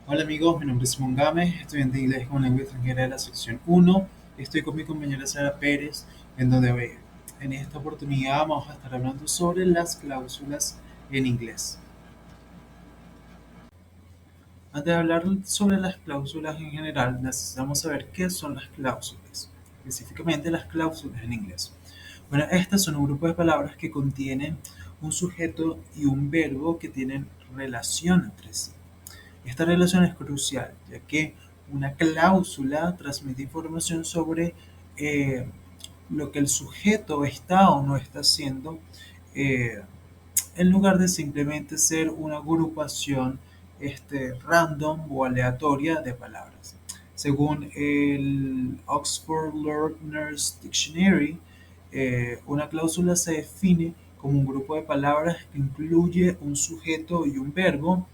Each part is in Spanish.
Hola amigos, mi nombre es Simón Gámez, estudiante de inglés como lengua extranjera de la sección 1. Estoy con mi compañera Sara Pérez, en donde en esta oportunidad vamos a estar hablando sobre las cláusulas en inglés. Antes de hablar sobre las cláusulas en general, necesitamos saber qué son las cláusulas, específicamente las cláusulas en inglés. Bueno, estas son un grupo de palabras que contienen un sujeto y un verbo que tienen relación entre sí. Esta relación es crucial, ya que una cláusula transmite información sobre eh, lo que el sujeto está o no está haciendo, eh, en lugar de simplemente ser una agrupación random o aleatoria de palabras. Según el Oxford Learner's Dictionary, una cláusula se define como un grupo de palabras que incluye un sujeto y un verbo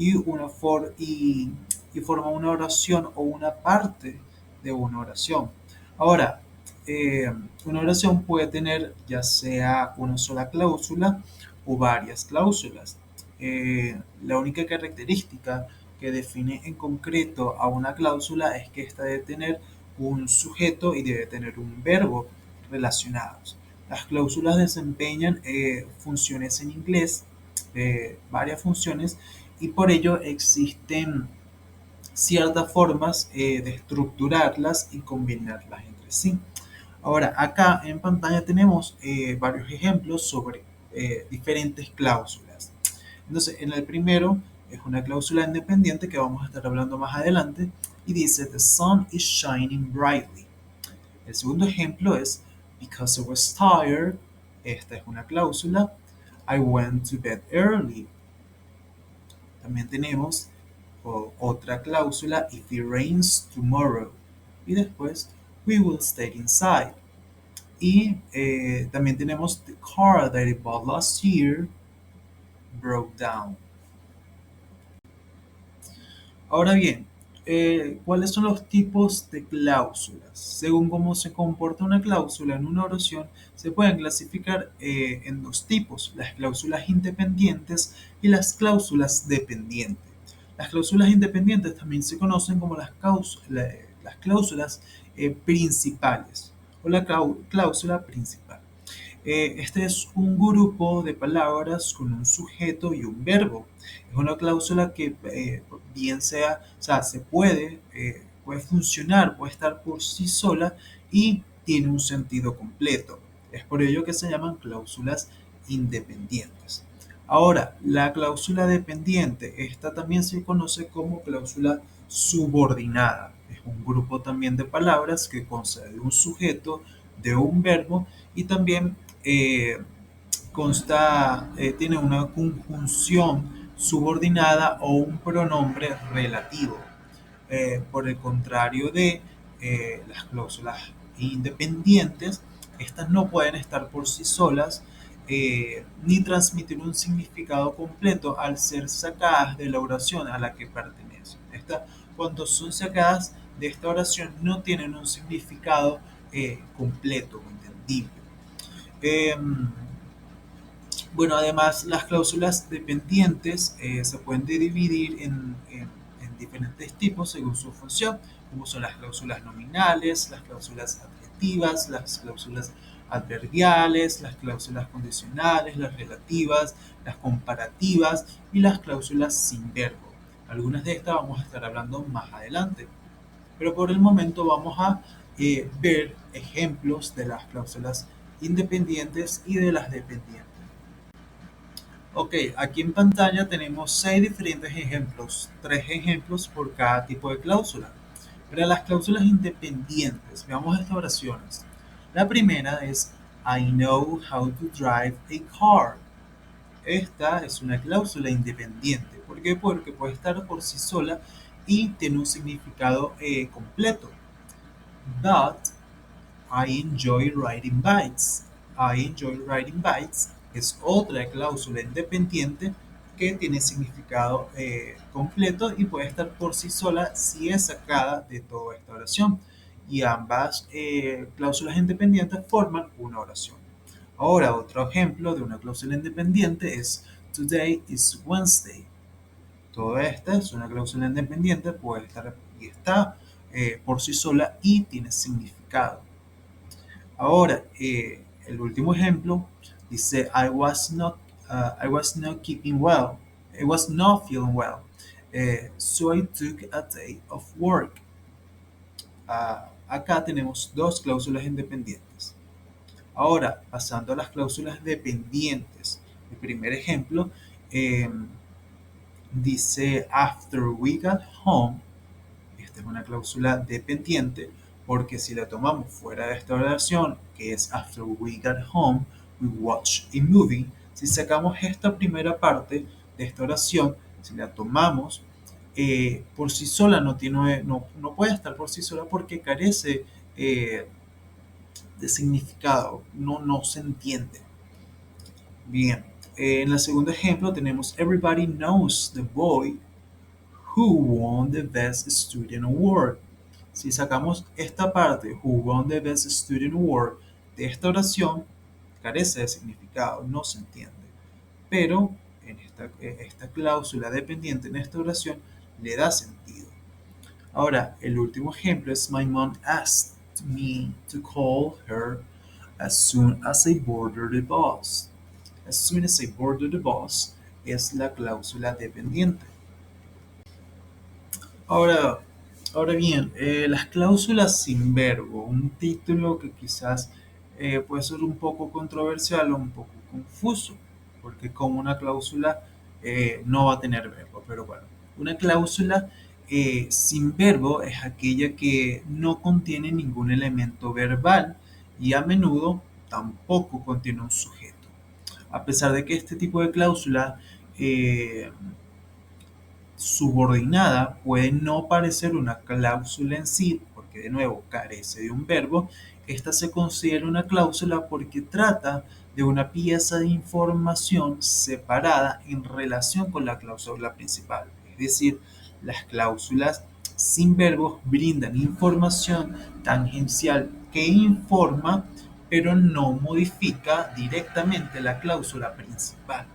y, y forma una oración o una parte de una oración. Ahora, eh, una oración puede tener ya sea una sola cláusula o varias cláusulas. La única característica que define en concreto a una cláusula es que ésta debe tener un sujeto y debe tener un verbo relacionados. Las cláusulas desempeñan funciones en inglés, varias funciones, y por ello existen ciertas formas de estructurarlas y combinarlas entre sí. Ahora, acá en pantalla tenemos varios ejemplos sobre diferentes cláusulas. Entonces, en el primero es una cláusula independiente que vamos a estar hablando más adelante y dice: The sun is shining brightly. El segundo ejemplo es Because I was tired. Esta es una cláusula. I went to bed early. También tenemos otra cláusula: If it rains tomorrow. Y después We will stay inside. Y también tenemos The car that I bought last year broke down. Ahora bien, ¿cuáles son los tipos de cláusulas? Según cómo se comporta una cláusula en una oración, se pueden clasificar en dos tipos: las cláusulas independientes y las cláusulas dependientes. Las cláusulas independientes también se conocen como las cláusulas principales o la cláusula principal. Este es un grupo de palabras con un sujeto y un verbo. Es una cláusula que bien sea, o sea, puede funcionar, puede estar por sí sola y tiene un sentido completo. Es por ello que se llaman cláusulas independientes. Ahora, la cláusula dependiente, esta también se conoce como cláusula subordinada. Es un grupo también de palabras que consta de un sujeto, de un verbo y también eh, tiene una conjunción subordinada o un pronombre relativo. Por el contrario de las cláusulas independientes, estas no pueden estar por sí solas ni transmitir un significado completo al ser sacadas de la oración a la que pertenecen. Cuando son sacadas de esta oración no tienen un significado completo o entendible. Eh, bueno, además las cláusulas dependientes se pueden dividir en diferentes tipos según su función, como son las cláusulas nominales, las cláusulas adjetivas, las cláusulas adverbiales, las cláusulas condicionales, las relativas, las comparativas y las cláusulas sin verbo. Algunas de estas vamos a estar hablando más adelante, pero por el momento vamos a ver ejemplos de las cláusulas independientes y de las dependientes. Ok, aquí en pantalla tenemos 6 diferentes ejemplos, 3 ejemplos por cada tipo de cláusula. Para las cláusulas independientes, veamos estas oraciones. La primera es I know how to drive a car. Esta es una cláusula independiente. ¿Por qué? Porque puede estar por sí sola y tiene un significado completo. But I enjoy riding bikes. I enjoy riding bikes es otra cláusula independiente que tiene significado completo y puede estar por sí sola si es sacada de toda esta oración. Y ambas cláusulas independientes forman una oración. Ahora, otro ejemplo de una cláusula independiente es Today is Wednesday. Toda esta es una cláusula independiente, puede estar y está por sí sola y tiene significado. Ahora, el último ejemplo dice, I was not keeping well. I was not feeling well. So I took a day of work. Acá tenemos dos cláusulas independientes. Ahora, pasando a las cláusulas dependientes. El primer ejemplo eh, dice, after we got home. Esta es una cláusula dependiente porque si la tomamos fuera de esta oración, que es after we got home, we watched a movie, si sacamos esta primera parte de esta oración, si la tomamos por sí sola, no puede estar por sí sola porque carece de significado, no se entiende. Bien, en el segundo ejemplo tenemos Everybody knows the boy who won the Best Student Award. Si sacamos esta parte, who won the Best Student Award, de esta oración, carece de significado, no se entiende. Pero en esta cláusula dependiente en esta oración le da sentido. Ahora, el último ejemplo es My mom asked me to call her as soon as I boarded the bus. As soon as I boarded the bus es la cláusula dependiente. Ahora, ahora bien, las cláusulas sin verbo, un título que quizás puede ser un poco controversial o un poco confuso, porque como una cláusula no va a tener verbo, pero bueno, una cláusula sin verbo es aquella que no contiene ningún elemento verbal y a menudo tampoco contiene un sujeto. A pesar de que este tipo de cláusula subordinada puede no parecer una cláusula en sí, porque de nuevo carece de un verbo, esta se considera una cláusula porque trata de una pieza de información separada en relación con la cláusula principal. Es decir, las cláusulas sin verbos brindan información tangencial que informa, pero no modifica directamente la cláusula principal.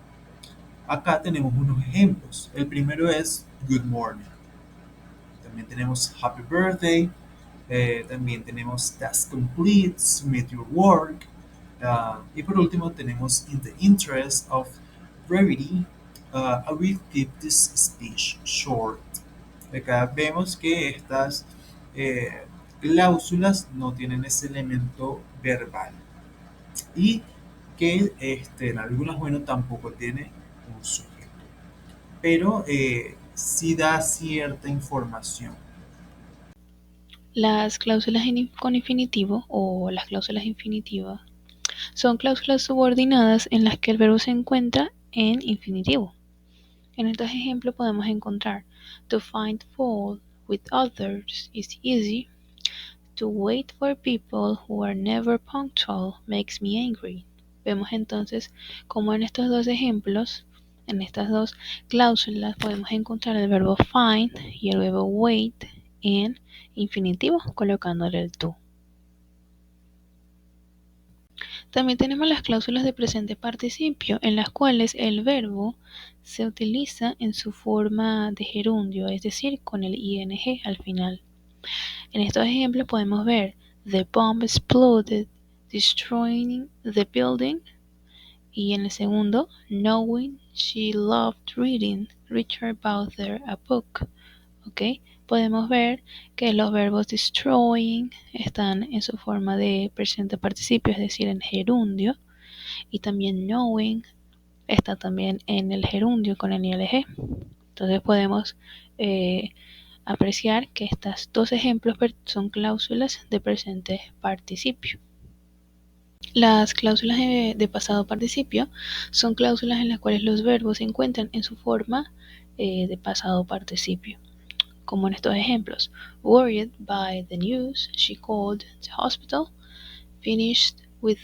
Acá tenemos unos ejemplos. El primero es Good Morning. También tenemos Happy Birthday. También tenemos Task Complete, Submit Your Work. Y por último tenemos In the Interest of Brevity, I will keep this speech short. Acá vemos que estas cláusulas no tienen ese elemento verbal y que en algunas, bueno, tampoco tiene un sujeto, pero sí da cierta información. Las cláusulas con infinitivo o las cláusulas infinitivas son cláusulas subordinadas en las que el verbo se encuentra en infinitivo. En estos ejemplos podemos encontrar to find fault with others is easy, to wait for people who are never punctual makes me angry. Vemos entonces cómo en estos dos ejemplos, en estas dos cláusulas, podemos encontrar el verbo find y el verbo wait en infinitivo, colocándole el to. También tenemos las cláusulas de presente participio, en las cuales el verbo se utiliza en su forma de gerundio, es decir, con el ing al final. En estos ejemplos podemos ver The bomb exploded, destroying the building. Y en el segundo, Knowing she loved reading, Richard bought her a book. ¿Ok? Podemos ver que los verbos destroying están en su forma de presente participio, es decir, en gerundio. Y también knowing está también en el gerundio con el ing. Entonces podemos apreciar que estos dos ejemplos son cláusulas de presente participio. Las cláusulas de pasado participio son cláusulas en las cuales los verbos se encuentran en su forma de pasado participio, como en estos ejemplos. Worried by the news, she called the hospital. Finished with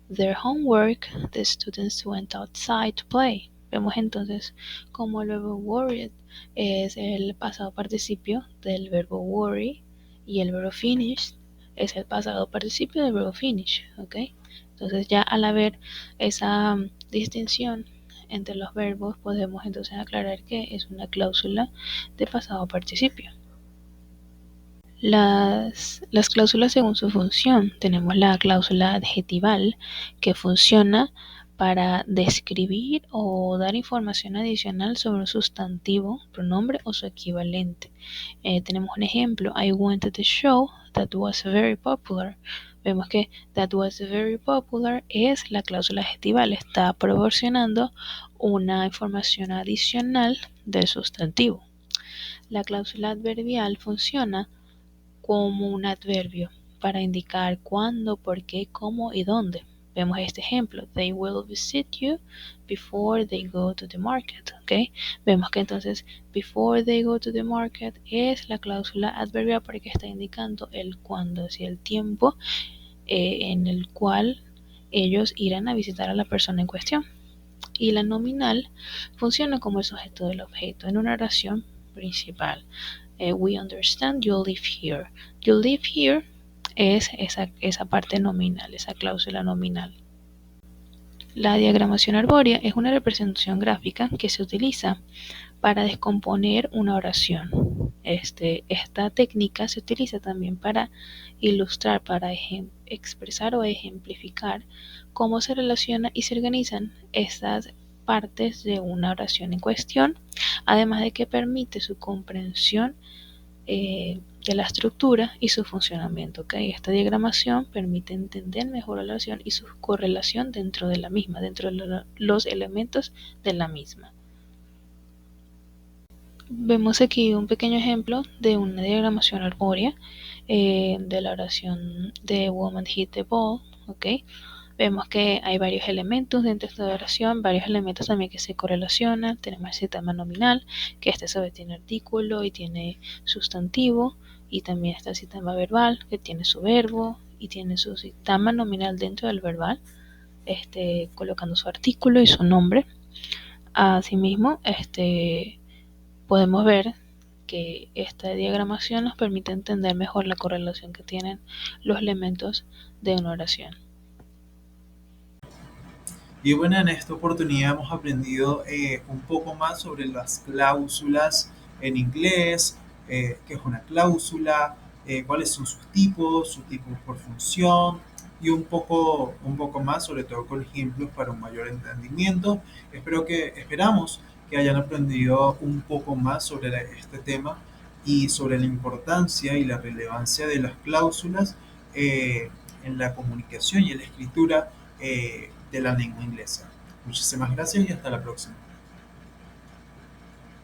their homework, the students went outside to play. Vemos entonces como el verbo worried es el pasado participio del verbo worry y el verbo finished es el pasado participio del verbo finish, ¿ok? Entonces ya al haber esa distinción entre los verbos, podemos entonces aclarar que es una cláusula de pasado participio. Las cláusulas según su función. Tenemos la cláusula adjetival, que funciona para describir o dar información adicional sobre un sustantivo, pronombre o su equivalente. Tenemos un ejemplo: I went to the show that was very popular. Vemos que that was very popular es la cláusula adjetival, está proporcionando una información adicional del sustantivo. La cláusula adverbial funciona como un adverbio para indicar cuándo, por qué, cómo y dónde. Vemos este ejemplo: They will visit you before they go to the market. ¿Okay? Vemos que entonces before they go to the market es la cláusula adverbial porque está indicando el cuándo, es el tiempo en el cual ellos irán a visitar a la persona en cuestión. Y la nominal funciona como el sujeto del objeto en una oración principal. We understand you live here. You live here es esa parte nominal, esa cláusula nominal. La diagramación arbórea es una representación gráfica que se utiliza para descomponer una oración. Esta técnica se utiliza también para ilustrar, para expresar o ejemplificar cómo se relacionan y se organizan estas partes de una oración en cuestión, además de que permite su comprensión de la estructura y su funcionamiento. ¿Okay? Esta diagramación permite entender mejor la oración y su correlación dentro de la misma, dentro de los elementos de la misma. Vemos aquí un pequeño ejemplo de una diagramación arbórea de la oración de Woman hit the ball. ¿Okay? Vemos que hay varios elementos dentro de esta oración, varios elementos también que se correlacionan. Tenemos el sistema nominal, que este sabe tiene artículo y tiene sustantivo, y también está el sistema verbal, que tiene su verbo y tiene su sistema nominal dentro del verbal, colocando su artículo y su nombre. Asimismo, podemos ver que esta diagramación nos permite entender mejor la correlación que tienen los elementos de una oración. Y bueno, en esta oportunidad hemos aprendido un poco más sobre las cláusulas en inglés, qué es una cláusula, cuáles son sus tipos por función y un poco más, sobre todo con ejemplos para un mayor entendimiento. Esperamos que hayan aprendido un poco más sobre este tema y sobre la importancia y la relevancia de las cláusulas en la comunicación y en la escritura de la lengua inglesa. Muchísimas gracias y hasta la próxima.